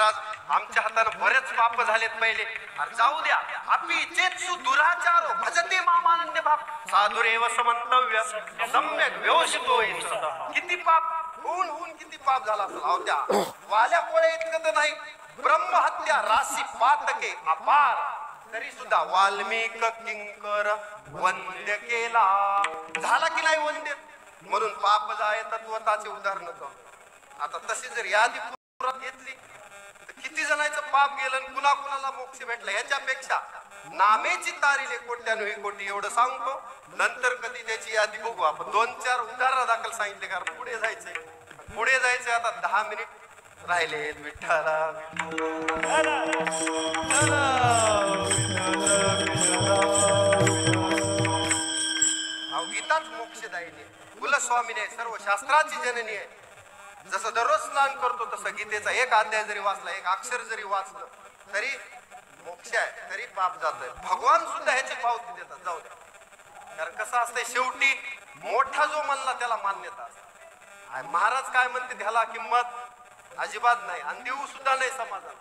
महाराज आमच्या हाताने बरेच पाप झालेत पहिले. अरे जाऊ द्या. अपि चेत्सु दुराचारो भजते मामानंद भाव साधुरेव समंतव्य सम्यक व्यवस्थितो. किती पाप होऊन किती पाप झाला असेल. अहो त्या वाल्या पोळे इतकं तर नाही. ब्रह्महत्या राशी पातके अपार तरी सुद्धा वाल्मिक किंकर वंद्य केला. झाला की नाही वंद्य. म्हणून पाप जाय तत्वताचे उदाहरण करतो. आता तशी जर यादी पुरात घेतली तर किती जणांचं पाप गेलं आणि कुणा कुणाला मोक्ष भेटला. याच्यापेक्षा नामेची तारीले कोट्यानुही कोटी एवढं सांगतो. नंतर कधी त्याची यादी बघू आपण. 2-4 उदाहरण दाखल सांगितले कारण पुढे जायचंय. आता 10 मिनिट राहिले. विठ्ठला गीताच मोक्षदायिनी. कुलस्वामीने सर्व शास्त्राची जननी आहे. जसं दररोज स्नान करतो तसं गीतेचा एक अध्याय जरी वाचला, एक अक्षर जरी वाचलं तरी मोक्ष आहे. तरी पाप जातोय. भगवान सुद्धा ह्याची पावती देतात. जाऊ द्या. कारण कसं असतंय शेवटी मोठा जो म्हणला त्याला मान्यता असते. महाराज काय म्हणते त्याला किंमत अजिबात नाही. आणि देव सुद्धा नाही समाजात.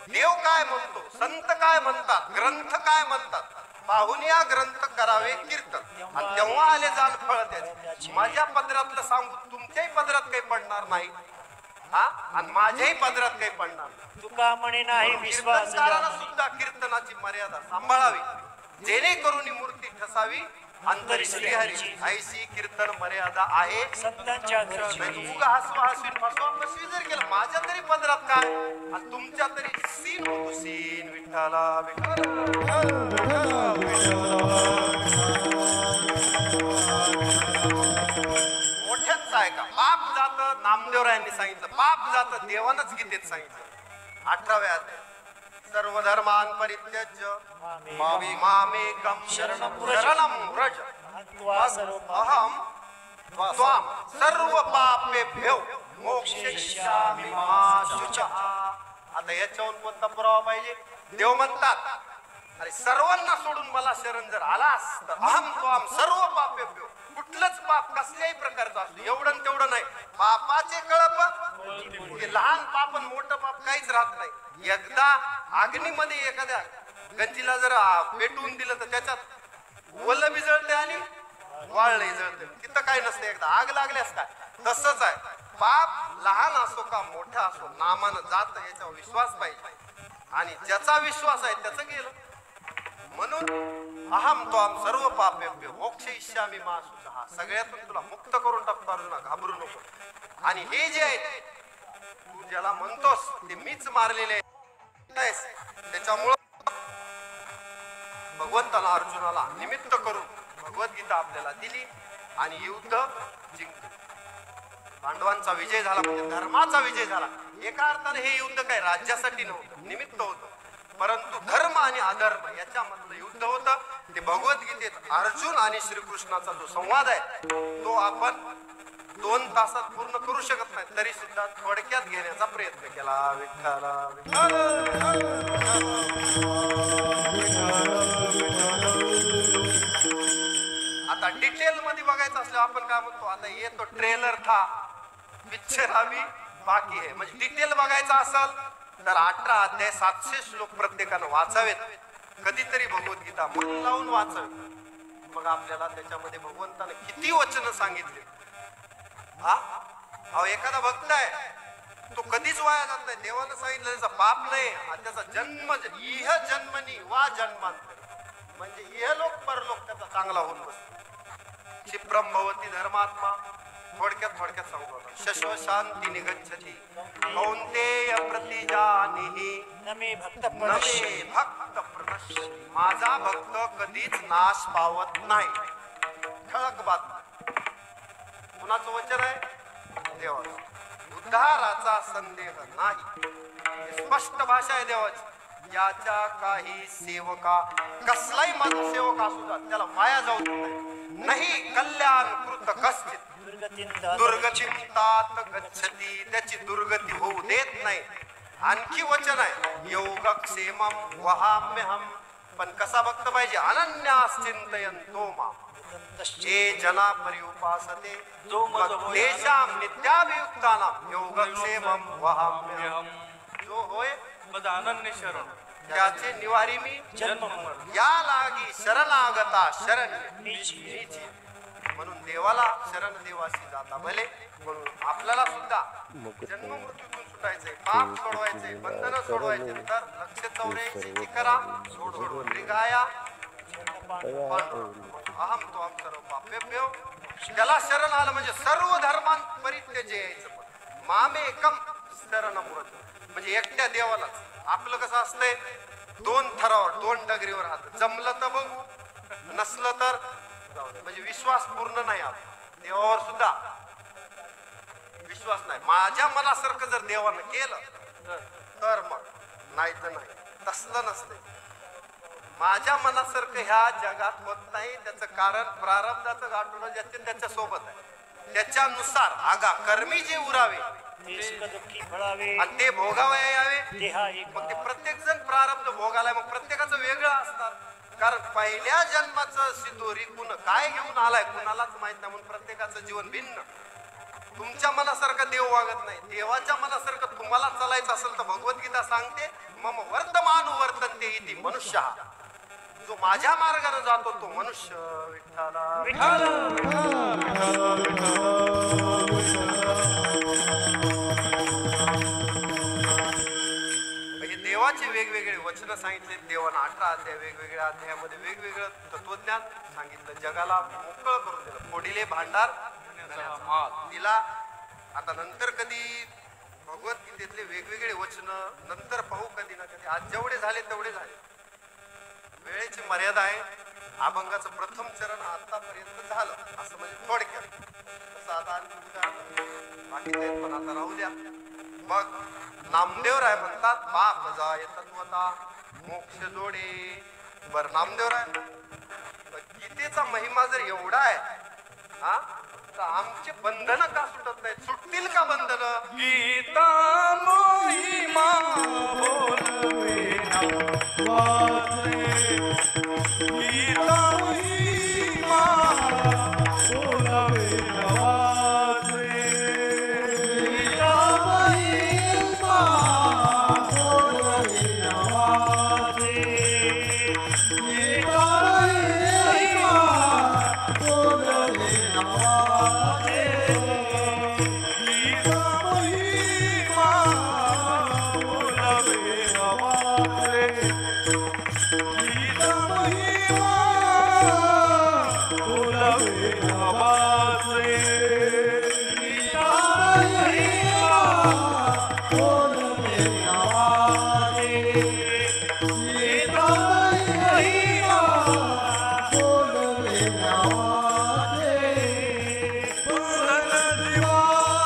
देव काय म्हणतो, संत काय म्हणतात, ग्रंथ काय म्हणतात, पाहून या ग्रंथ करावे कीर्तन. आणि तेव्हा आले जाण फळ त्याचे. माझ्या पदरातलं सांगू तुमच्याही पदरात काही पडणार नाही आणि माझ्याही पदरात काही पडणार नाही. तुका म्हणे नाही विश्वास. सुद्धा कीर्तनाची मर्यादा सांभाळावी जेणेकरून मूर्ती ठसावी अंतरी श्रीहरी. ऐशी कीर्तन मर्यादा आहे संतांच्या उगा हसवीन फसवी जर केलं माझ्या तरी पदरात काय आणि तुमच्या तरी सीन होतो सीन. विठ्ठला मोठ्याच आहे का. पाप जात नामदेवरायांनी सांगितलं. पाप जात देवानच गीतेत सांगितलं. 18व्या अध्यायात सर्व धर्मान परित्यज्य मामेकं शरणं व्रज अहं त्वां सर्व पापेभ्यो मोक्षयिष्यामि मा शुचः. आता याच्यावरून कोणता पुरावा पाहिजे. देव म्हणतात अरे सर्वांना सोडून मला शरण जर आलास तर अहं त्वां सर्व पापेभ्यो. कुठलंच पाप कसल्याही प्रकारचं असतो. एवढं तेवढं नाही. पापाचे कळप लहान पाप आणि मोठं पाप काहीच राहत नाही. एकदा अग्नीमध्ये एखाद्या गंजीला जर पेटवून दिलं तर त्याच्यात ओलं बी जळते आणि वाळलंही जळते. तिथं काय नसते. एकदा आग लागल्यास काय. तसंच आहे. पाप लहान असो का मोठा असो नामानं जात याच्यावर विश्वास पाहिजे. आणि ज्याचा विश्वास आहे त्याचं गेलं. म्हणून अहम त्वां सर्व पापेभ्यो मोक्षयिष्यामि मा शुचः. सगळ्यातून तुला मुक्त करून टाकतो अर्जुना. घाबरू नको. आणि हे जे आहेत तू ज्याला म्हणतोस ते मीच मारलेले त्याच्यामुळं भगवंताला अर्जुनाला निमित्त करून भगवद्गीता आपल्याला दिली आणि युद्ध जिंकलं. पांडवांचा विजय झाला म्हणजे धर्माचा विजय झाला. एका अर्थाने हे युद्ध काय राज्यासाठी नव्हतं, निमित्त होतं. परंतु धर्म आणि अधर्म याच्यामधलं युद्ध होतं. ते भगवद्गीतेत अर्जुन आणि श्रीकृष्णाचा जो संवाद आहे तो आपण 2 तासात पूर्ण करू शकत नाही. तरी सुद्धा थोडक्यात घेण्याचा प्रयत्न केला. विठ्ठला आता डिटेल मध्ये बघायचं असलं आपण काय म्हणतो. आता येतो ट्रेलर था पिक्चर अभी बाकी आहे. म्हणजे डिटेल बघायचं असेल तर 18 अध्याय 700 श्लोक प्रत्येकानं वाचावेत. कधीतरी भगवद्गीता मन लावून वाचावे. मग आपल्याला त्याच्यामध्ये भगवंताने किती वचन सांगितले. एखादा भक्त आहे तो कधीच वाया जात नाही. देवानं सांगितलं त्याचा पाप नाही. त्याचा जन्म इह जन्मनी वा जन्मांतर म्हणजे इह लोक परलोक त्याचा चांगला होऊन बसतो. क्षिप्रम भवती धर्मात्मा. थोडक्यात सांगू. शश्व शांती निगच्छति कौन्तेय प्रतिजानीहि नमे भक्त प्रणश्यति. माझा भक्त कधीच नाश पावत नाही. ठळक बात. कुणाचं वचन आहे देवाचं. उद्धाराचा संदेह नाही. स्पष्ट भाषा आहे देवाची. याच्या काही सेवका कसलाही सेवक असू द्या त्याला वाया जाऊ नाही. कल्याण कृत कश्चित दुर्गतीतात गच्छति. त्याची दुर्गती होऊ देत नाही. आणखी वचन आहे योगक्षेमं वहाम्यहं. पण कसा भक्त पाहिजे. अनन्यास चिंतयन्तो मां ये जना पर्युपासते तेषां नित्याभियुक्तानां योगक्षेमं वहाम्यहम्. जो होय पद अनन्य शरण त्याचे निवारी मी जन्म मरण या लागी शरणागता शरण नीची. नीची. म्हणून देवाला शरण देवाशी जाता भले. म्हणून आपल्याला सुद्धा जन्म मृत्यूतून सुटायचंय, पाप सोडवायचंय, बंधन सोडवायचे. तर लक्ष चौऱ्याऐंशी करा सोडून गाया अहम तो हम सर्व पापेभ्यो. त्याला शरण आलं म्हणजे सर्व धर्मां परित्यज्य यायचं. मामेकम शरणमृत म्हणजे एकट्या देवालाच. आपलं कसं असतंय, दोन थरावर दोन डगरीवर राहत. जमलं तर बघू, नसलं तर जाऊ दे. म्हणजे विश्वास पूर्ण नाही आपला देवावर सुद्धा विश्वास नाही. माझ्या मनासारखं जर देवानं केलं तर मग, नाही तर नाही. तसलं नसतंय. माझ्या मनासारखं ह्या जगात होत नाही. त्याचं कारण प्रारब्धाचं गाठोडं ज्याचे त्याच्या सोबत आहे. त्याच्यानुसार आगा कर्मी जे उरावे ते सुख दुःखी फळावे आणि ते भोगावया यावे. ते हा एक मग ते प्रत्येक जण प्रारब्ध भोगायला, मग प्रत्येकाचं वेगळं असतात. कारण पहिल्या जन्माचं सिद्धोरी कुण काय घेऊन आलाय कुणालाच माहित नाही. म्हणून प्रत्येकाचं जीवन भिन्न. तुमच्या मनासारखं देव वागत नाही. देवाच्या मनासारखं तुम्हाला चालायचं असेल तर भगवद्गीता सांगते मम वर्तमान वर्तनते इति मनुष्य. जो माझ्या मार्गाने जातो तो मनुष्य. विठ्ठला देवाचे वेगवेगळे वचन सांगितले. देवानं 18 अध्याय वेगवेगळ्या अध्यायामध्ये वेगवेगळं तत्वज्ञान सांगितलं. जगाला मोकळं करून दिलं. फोडिले भांडार दिला. आता नंतर कधी भगवद्गीतेतले वेगवेगळे वचन नंतर पाहू कधी ना कधी. आज जेवढे झाले तेवढे झाले. वेळेची मर्यादा आहे. अभंगाचं प्रथम चरण आतापर्यंत झालं असं म्हणजे थोडक्यात. तसं आता बाकीचे पण आता राहू द्या. मग नामदेवराय म्हणतात पाप जाय तत्वता मोक्ष जोडे. बर नामदेवराय गीतेचा महिमा जर एवढा आहे हा, तर आमचे बंधन का सुटत नाही? सुटतील का बंधन? गीता महिमा बोलवे ना वाचे. गीता महिमा बोलवे ना वाचे. गीता महिमा बोलवे ना वाचे. गीता महिमा बोलवे ना वाचे. गीता महिमा बोलवे ना वाचे. गीता महिमा बोलवे ना वाचे. गीता महिमा बोलवे ना वाचे. गीता महिमा बोलवे ना वाचे. बंधन जीवाचे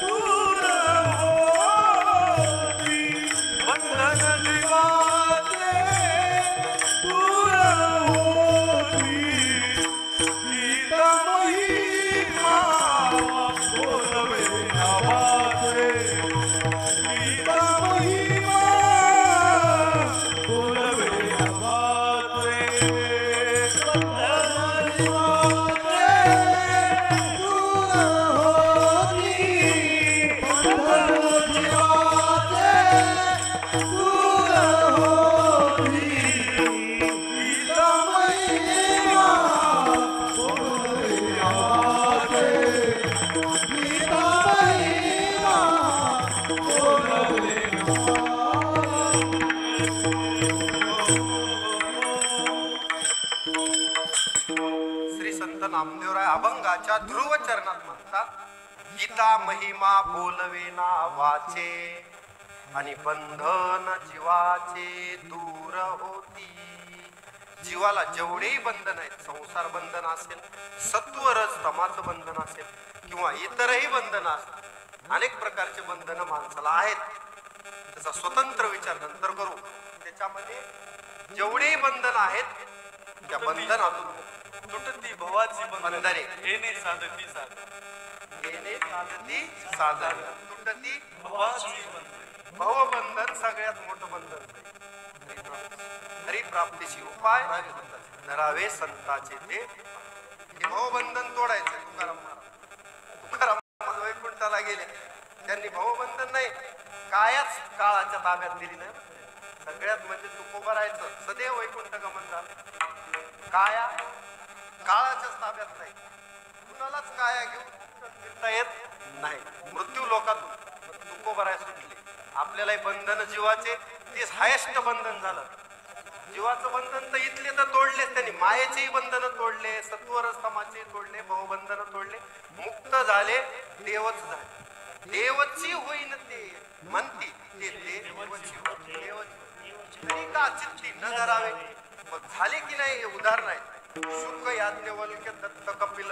दूर होती. बंधन जीवाचे दूर होती. गीता महिमा बोलवे ना वाचे. गीता महिमा बोलवे ना वाचे. बंधन जीवाचे दूर होती. बंधन जीवाचे दूर होती. गीता महिमा बोलवे ना वाचे. गीता महिमा बोलवे ना श्री संत नामदेवराय अभंगाच्या ध्रुव चरणात म्हणतात गीता महिमा बोलवे ना वाचे आणि बंधन जीवाचे दूर होती. जीवाला जेवढेही बंधन आहेत, संसार बंधन असेल, सत्व रज तमाचं बंधन असेल किंवा इतरही बंधन असतील, अनेक प्रकारचे बंधन माणसाला आहेत. त्याचा स्वतंत्र विचार नंतर करू. त्याच्यामध्ये जेवढेही बंधन आहेत त्या बंधनातून तुटती भवाची बंधने येणे साधती साध. येणे साधती साधन तुटती भवाची बंधने. भवबंधन सगळ्यात मोठं बंधन. हरिप्राप्तीची उपाय धरावे संताचे ते. भवबंधन तोडायचं. तुकाराम महाराज वैकुंठाला गेले, त्यांनी भवबंधन नाही कायाच काळाच्या ताब्यात दिली नाही. सगळ्यात म्हणजे तुकोबा राहायचं सदैव वैकुंठ गमन झालं. काया काळाच्याच ताब्यात नाही. कुणालाच काया घेऊन फिरता येत नाही. मृत्यू लोकातून तुकोबा राहाय सुटले. आपल्यालाही बंधन जीवाचे तेच हायेस्ट बंधन झालं. जीवाचं बंधन तर इथले तर तोडलेच त्यांनी. मायेचेही बंधन तोडले, सत्वरस्तमाचे तोडले, भावबंधन तोडले, मुक्त झाले, देवच झाले. देवची होईन ते म्हणती ते देवची तरी का चित्ती न धरावे. मग झाले की नाही हे उदाहरण आहे. शुक याज्ञवल्क्य दत्त कपिल